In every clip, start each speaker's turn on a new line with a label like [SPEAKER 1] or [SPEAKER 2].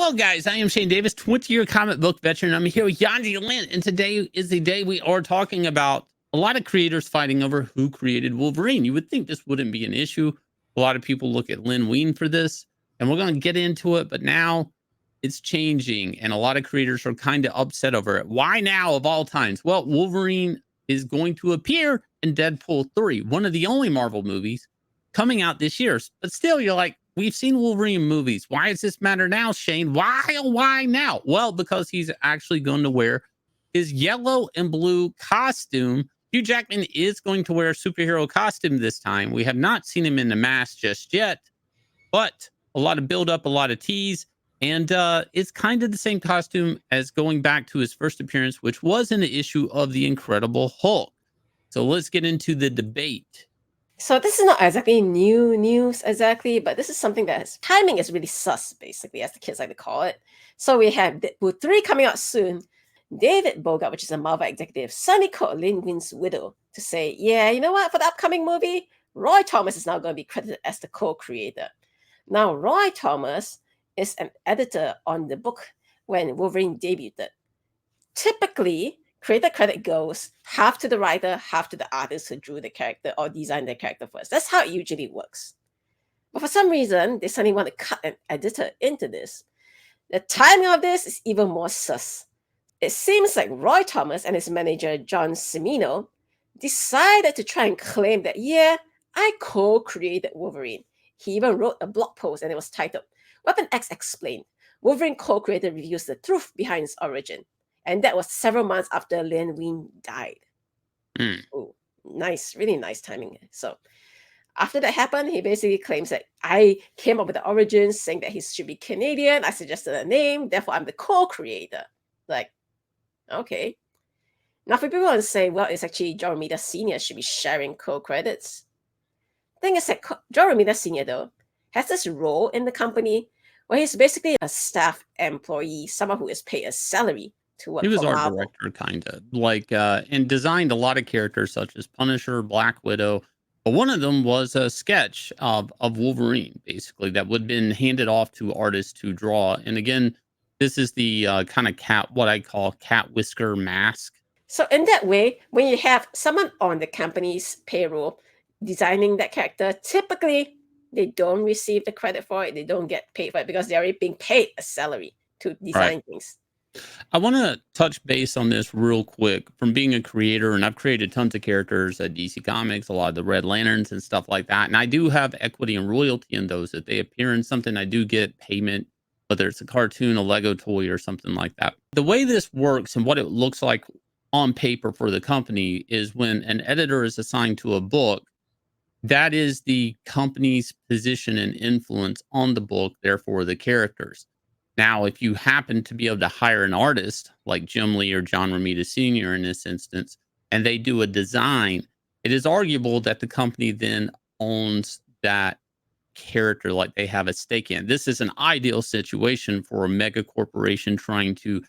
[SPEAKER 1] Hello, guys. I am Shane Davis, 20-year comic book veteran. I'm here with Yanzi Lynn, and today is the day we are talking about a lot of creators fighting over who created Wolverine. You would think this wouldn't be an issue. A lot of people look at Lynn Wein for this, and we're going to get into it, but now it's changing, and a lot of creators are kind of upset over it. Why now, of all times? Well, Wolverine is going to appear in Deadpool 3, one of the only Marvel movies coming out this year. But still, you're like, we've seen Wolverine movies. Why does this matter now, Shane? Why now? Well, because he's actually going to wear his yellow and blue costume. Hugh Jackman is going to wear a superhero costume this time. We have not seen him in the mask just yet, but a lot of build up, a lot of tease. And it's kind of the same costume as going back to his first appearance, which was in the issue of The Incredible Hulk. So let's get into the debate.
[SPEAKER 2] So this is not exactly new news exactly, but this is something that has timing is really sus, basically, as the kids like to call it. So we have Deadpool 3 coming out soon. David Boger, which is a Marvel executive, suddenly called Lin Win's widow to say, yeah, you know what, for the upcoming movie, Roy Thomas is now going to be credited as the co-creator. Now, Roy Thomas is an editor on the book when Wolverine debuted. Typically, creator credit goes half to the writer, half to the artist who drew the character or designed the character first. That's how it usually works. But for some reason, they suddenly want to cut an editor into this. The timing of this is even more sus. It seems like Roy Thomas and his manager, John Cimino, decided to try and claim that, yeah, I co-created Wolverine. He even wrote a blog post and it was titled, Weapon X Explained. Wolverine co-creator reveals the truth behind his origin. And that was several months after Lin Wein died. Oh, nice, really nice timing. So after that happened, he basically claims that I came up with the origins, saying that he should be Canadian. I suggested a name, therefore I'm the co-creator. Like, okay. Now for people to say, well, it's actually John Romita Sr. should be sharing co-credits. Thing is that John Romita Sr. though has this role in the company where he's basically a staff employee, someone who is paid a salary to work.
[SPEAKER 1] He was
[SPEAKER 2] for
[SPEAKER 1] art
[SPEAKER 2] Marvel.
[SPEAKER 1] director, kind of like, and designed a lot of characters such as Punisher, Black Widow. But one of them was a sketch of Wolverine, basically, that would have been handed off to artists to draw. And again, this is the kind of what I call cat whisker mask.
[SPEAKER 2] So in that way, when you have someone on the company's payroll designing that character, typically they don't receive the credit for it. They don't get paid for it because they're already being paid a salary to design things.
[SPEAKER 1] I want to touch base on this real quick from being a creator, and I've created tons of characters at DC Comics, a lot of the Red Lanterns and stuff like that. And I do have equity and royalty in those. If they appear in something, I do get payment, whether it's a cartoon, a Lego toy, or something like that. The way this works and what it looks like on paper for the company is when an editor is assigned to a book, that is the company's position and influence on the book, therefore the characters. Now, if you happen to be able to hire an artist like Jim Lee or John Romita Sr. in this instance, and they do a design, it is arguable that the company then owns that character, like they have a stake in. This is an ideal situation for a mega corporation trying to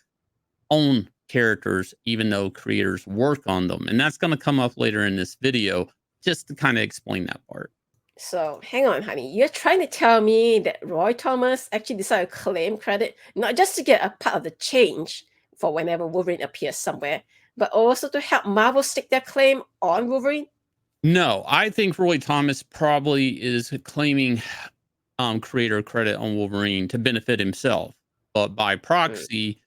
[SPEAKER 1] own characters, even though creators work on them. And that's going to come up later in this video, just to kind of explain that part.
[SPEAKER 2] So hang on, honey. You're trying to tell me that Roy Thomas actually decided to claim credit, not just to get a part of the change for whenever Wolverine appears somewhere, but also to help Marvel stick their claim on Wolverine?
[SPEAKER 1] No, I think Roy Thomas probably is claiming creator credit on Wolverine to benefit himself. But by proxy,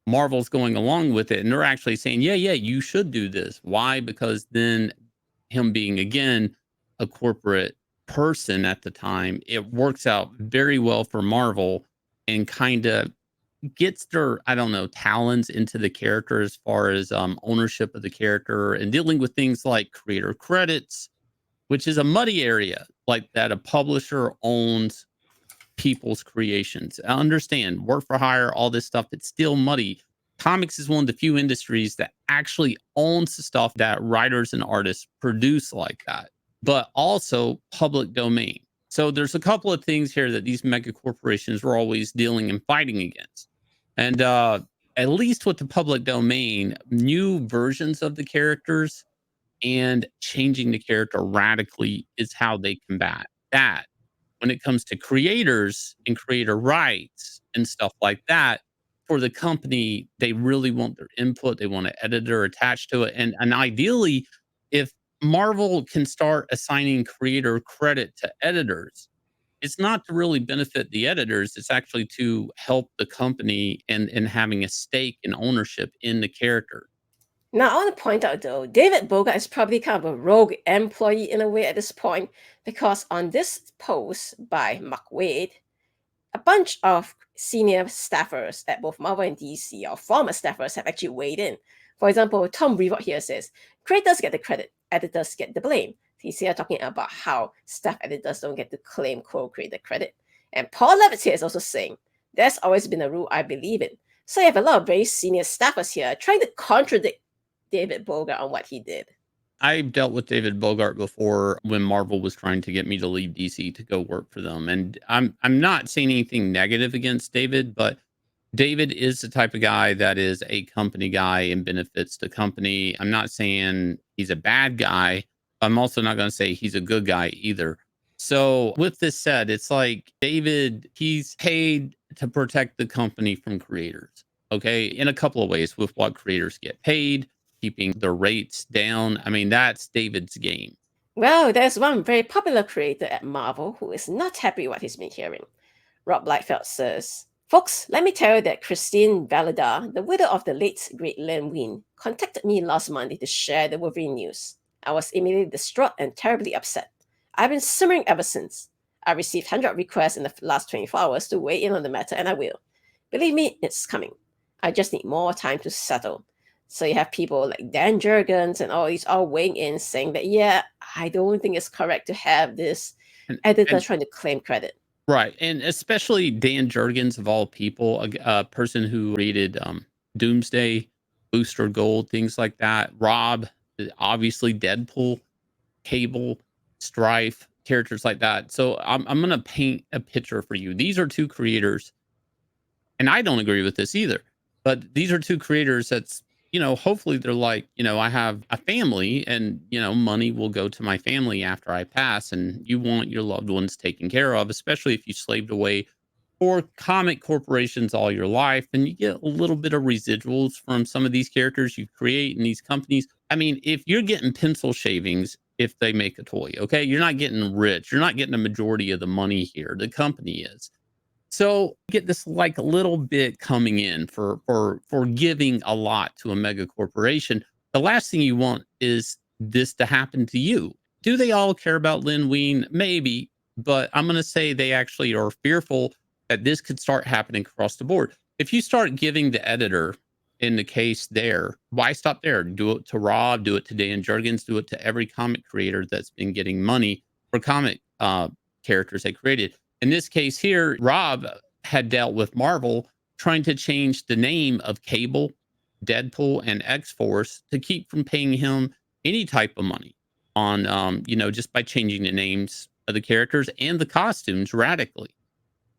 [SPEAKER 1] Marvel's going along with it. And they're actually saying, yeah, you should do this. Why? Because then him being, again, a corporate person at the time, it works out very well for Marvel and kind of gets their, I don't know, talents into the character as far as ownership of the character and dealing with things like creator credits, which is a muddy area, like that a publisher owns people's creations. I understand work for hire, all this stuff, it's still muddy. Comics is one of the few industries that actually owns the stuff that writers and artists produce like that, but also public domain. So there's a couple of things here that these mega corporations were always dealing and fighting against. And at least with the public domain, new versions of the characters and changing the character radically is how they combat that. when it comes to creators and creator rights and stuff like that, for the company, they really want their input. They want an editor attached to it. And ideally, if Marvel can start assigning creator credit to editors, it's not to really benefit the editors. It's actually to help the company and having a stake and ownership in the character.
[SPEAKER 2] Now, I want to point out though, David Boger is probably kind of a rogue employee in a way at this point, because on this post by Mark Wade, a bunch of senior staffers at both Marvel and DC, or former staffers, have actually weighed in. For example, Tom Brevoort here says, creators get the credit, editors get the blame. He's here talking about how staff editors don't get to claim co-creator credit. And Paul Levitz here is also saying, there's always been a rule I believe in. So you have a lot of very senior staffers here trying to contradict David Bogart on what he did.
[SPEAKER 1] I've dealt with David Bogart before when Marvel was trying to get me to leave DC to go work for them. And I'm not saying anything negative against David, but David is the type of guy that is a company guy and benefits the company. I'm not saying he's a bad guy. I'm also not going to say he's a good guy either. So with this said, it's like David, he's paid to protect the company from creators. Okay. In a couple of ways, with what creators get paid, keeping the rates down. I mean, that's David's game.
[SPEAKER 2] Well, there's one very popular creator at Marvel who is not happy with what he's been hearing. Rob Liefeld says, folks, let me tell you that Christine Validar, the widow of the late great Len Wein, contacted me last Monday to share the Wolverine news. I was immediately distraught and terribly upset. I've been simmering ever since. I received 100 requests in the last 24 hours to weigh in on the matter, and I will. Believe me, it's coming. I just need more time to settle. So you have people like Dan Jurgens and all these all weighing in saying that, yeah, I don't think it's correct to have this editor trying to claim credit.
[SPEAKER 1] Right. And especially Dan Jurgens, of all people, a person who created Doomsday, Booster Gold, things like that. Rob, obviously Deadpool, Cable, Strife, characters like that. So I'm going to paint a picture for you. These are two creators, and I don't agree with this either, but these are two creators that's, hopefully they're like, I have a family and, money will go to my family after I pass, and you want your loved ones taken care of, especially if you slaved away for comic corporations all your life, and you get a little bit of residuals from some of these characters you create in these companies. I mean, if you're getting pencil shavings, if they make a toy, okay, you're not getting rich. You're not getting a majority of the money here. The company is. So get this like little bit coming in for giving a lot to a mega corporation. The last thing you want is this to happen to you. Do they all care about Len Wein? Maybe, but I'm going to say they actually are fearful that this could start happening across the board. If you start giving the editor in the case there, why stop there? Do it to Rob, do it to Dan Jurgens, do it to every comic creator that's been getting money for comic characters they created. In this case here, Rob had dealt with Marvel trying to change the name of Cable, Deadpool, and X-Force to keep from paying him any type of money on, just by changing the names of the characters and the costumes radically.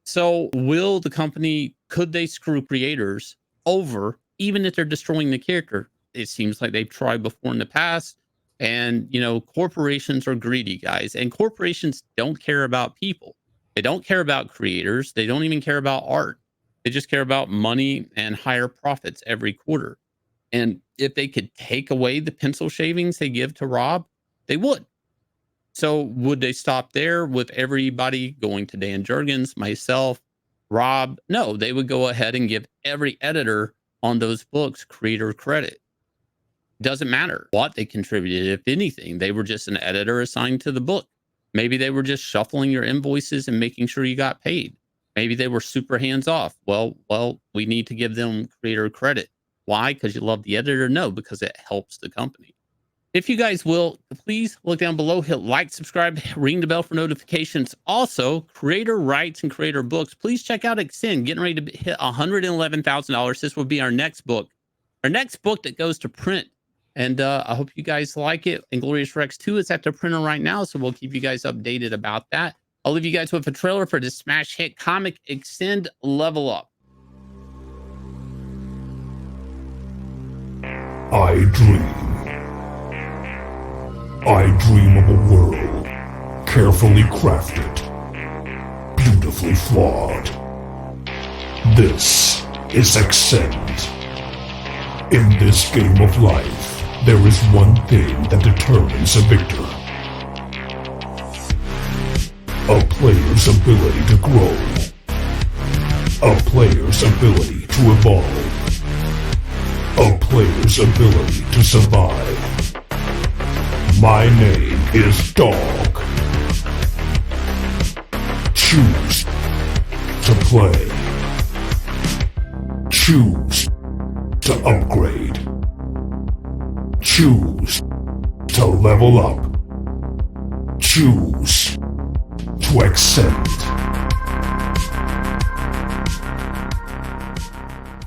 [SPEAKER 1] So will the company, could they screw creators over, even if they're destroying the character? It seems like they've tried before in the past. And, corporations are greedy, guys. And corporations don't care about people. They don't care about creators. They don't even care about art. They just care about money and higher profits every quarter. And if they could take away the pencil shavings they give to Rob, they would. So would they stop there with everybody going to Dan Jurgens, myself, Rob? No, they would go ahead and give every editor on those books creator credit. Doesn't matter what they contributed. If anything, they were just an editor assigned to the book. Maybe they were just shuffling your invoices and making sure you got paid. Maybe they were super hands off. Well, we need to give them creator credit. Why? Because you love the editor? No, because it helps the company. If you guys will, please look down below, hit like, subscribe, ring the bell for notifications. Also, creator rights and creator books. Please check out Axcend, getting ready to hit $111,000. This will be our next book. Our next book that goes to print. And I hope you guys like it. Inglorious Rex 2 is at the printer right now, so we'll keep you guys updated about that. I'll leave you guys with a trailer for this smash hit comic, Axcend Level Up.
[SPEAKER 3] I dream of a world carefully crafted beautifully flawed. This is Axcend. In this game of life, there is one thing that determines a victor. A player's ability to grow. A player's ability to evolve. A player's ability to survive. My name is Dog. Choose to play. Choose to upgrade. Choose to level up. Choose to Axcend.